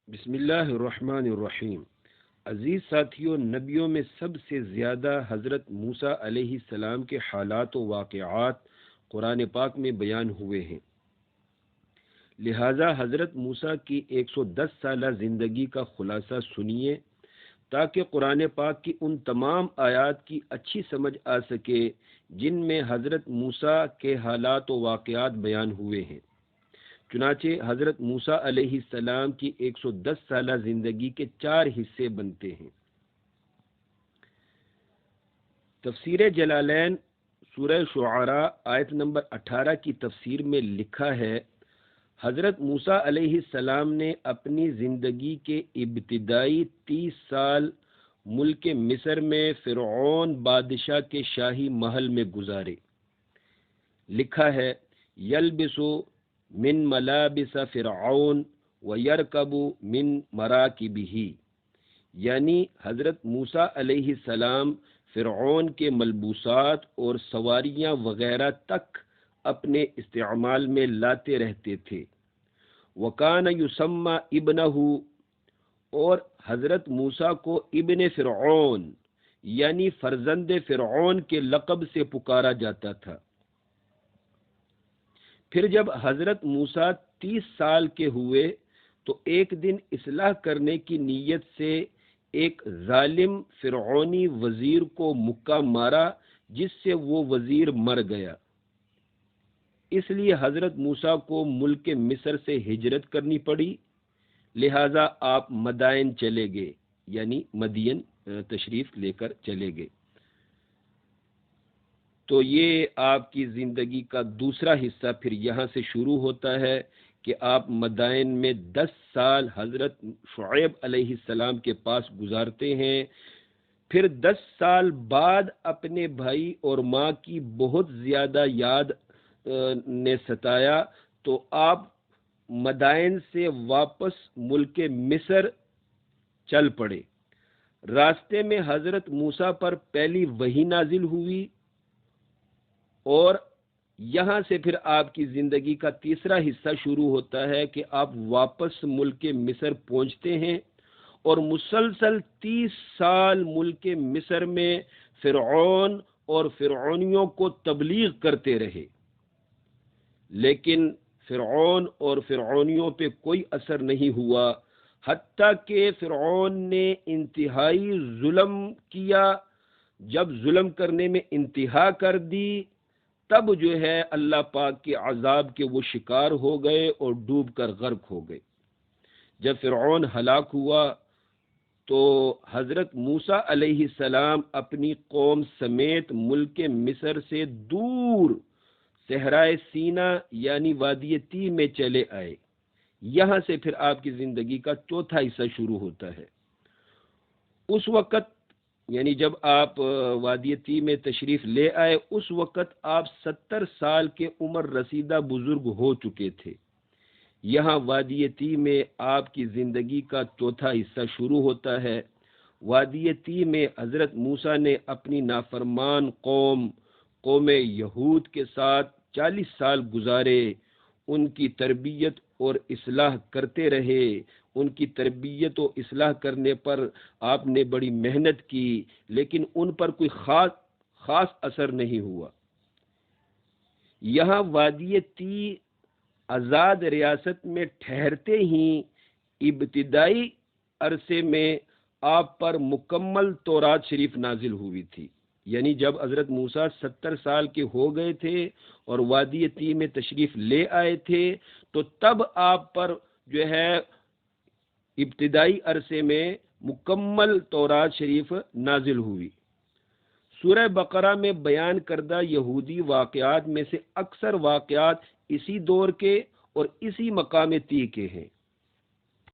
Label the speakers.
Speaker 1: بسم اللہ الرحمن الرحیم۔ عزیز ساتھیوں، نبیوں میں سب سے زیادہ حضرت موسیٰ علیہ السلام کے حالات و واقعات قرآن پاک میں بیان ہوئے ہیں، لہٰذا حضرت موسیٰ کی 110 سالہ زندگی کا خلاصہ سنیے تاکہ قرآن پاک کی ان تمام آیات کی اچھی سمجھ آ سکے جن میں حضرت موسیٰ کے حالات و واقعات بیان ہوئے ہیں۔ چنانچہ حضرت موسیٰ علیہ السلام کی 110 سالہ زندگی کے 4 حصے بنتے ہیں۔ تفسیر جلالین سورہ شعراء آیت نمبر 18 کی تفسیر میں لکھا ہے، حضرت موسیٰ علیہ السلام نے اپنی زندگی کے ابتدائی 30 سال ملک مصر میں فرعون بادشاہ کے شاہی محل میں گزارے۔ لکھا ہے، یلبسو من ملابس فرعون ویرکب من مراکبہ، یعنی حضرت موسیٰ علیہ السلام فرعون کے ملبوسات اور سواریاں وغیرہ تک اپنے استعمال میں لاتے رہتے تھے۔ وکان یسمى ابنہ، اور حضرت موسیٰ کو ابن فرعون یعنی فرزند فرعون کے لقب سے پکارا جاتا تھا۔ پھر جب حضرت موسیٰ 30 سال کے ہوئے تو ایک دن اصلاح کرنے کی نیت سے ایک ظالم فرعونی وزیر کو مکہ مارا، جس سے وہ وزیر مر گیا۔ اس لیے حضرت موسیٰ کو ملک مصر سے ہجرت کرنی پڑی، لہٰذا آپ مدائن چلے گئے، یعنی مدین تشریف لے کر چلے گئے۔ تو یہ آپ کی زندگی کا دوسرا حصہ پھر یہاں سے شروع ہوتا ہے کہ آپ مدائن میں 10 سال حضرت شعیب علیہ السلام کے پاس گزارتے ہیں۔ پھر 10 سال بعد اپنے بھائی اور ماں کی بہت زیادہ یاد نے ستایا تو آپ مدائن سے واپس ملک مصر چل پڑے۔ راستے میں حضرت موسیٰ پر پہلی وحی نازل ہوئی، اور یہاں سے پھر آپ کی زندگی کا تیسرا حصہ شروع ہوتا ہے کہ آپ واپس ملک مصر پہنچتے ہیں اور مسلسل 30 سال ملک مصر میں فرعون اور فرعونیوں کو تبلیغ کرتے رہے، لیکن فرعون اور فرعونیوں پہ کوئی اثر نہیں ہوا، حتیٰ کہ فرعون نے انتہائی ظلم کیا۔ جب ظلم کرنے میں انتہا کر دی، تب جو ہے اللہ پاک کے عذاب کے وہ شکار ہو گئے اور ڈوب کر غرق ہو گئے۔ جب فرعون ہلاک ہوا تو حضرت موسیٰ علیہ السلام اپنی قوم سمیت ملک مصر سے دور صحرائے سینا یعنی وادی تیہ میں چلے آئے۔ یہاں سے پھر آپ کی زندگی کا چوتھا حصہ شروع ہوتا ہے۔ اس وقت یعنی جب آپ وادی تیہ میں تشریف لے آئے، اس وقت آپ 70 سال کے عمر رسیدہ بزرگ ہو چکے تھے۔ یہاں وادی تیہ میں آپ کی زندگی کا چوتھا حصہ شروع ہوتا ہے۔ وادی تیہ میں حضرت موسیٰ نے اپنی نافرمان قوم یہود کے ساتھ 40 سال گزارے، ان کی تربیت اور اصلاح کرتے رہے۔ ان کی تربیت و اصلاح کرنے پر آپ نے بڑی محنت کی، لیکن ان پر کوئی خاص اثر نہیں ہوا۔ یہاں وادی تیہ آزاد ریاست میں ٹھہرتے ہی ابتدائی عرصے میں آپ پر مکمل تورات شریف نازل ہوئی تھی، یعنی جب حضرت موسیٰ 70 سال کے ہو گئے تھے اور وادی تیہ میں تشریف لے آئے تھے تو تب آپ پر جو ہے ابتدائی عرصے میں مکمل تورات شریف نازل ہوئی۔ سورہ بقرہ میں بیان کردہ یہودی واقعات میں سے اکثر واقعات اسی دور کے اور اسی مقام تیہ کے ہیں۔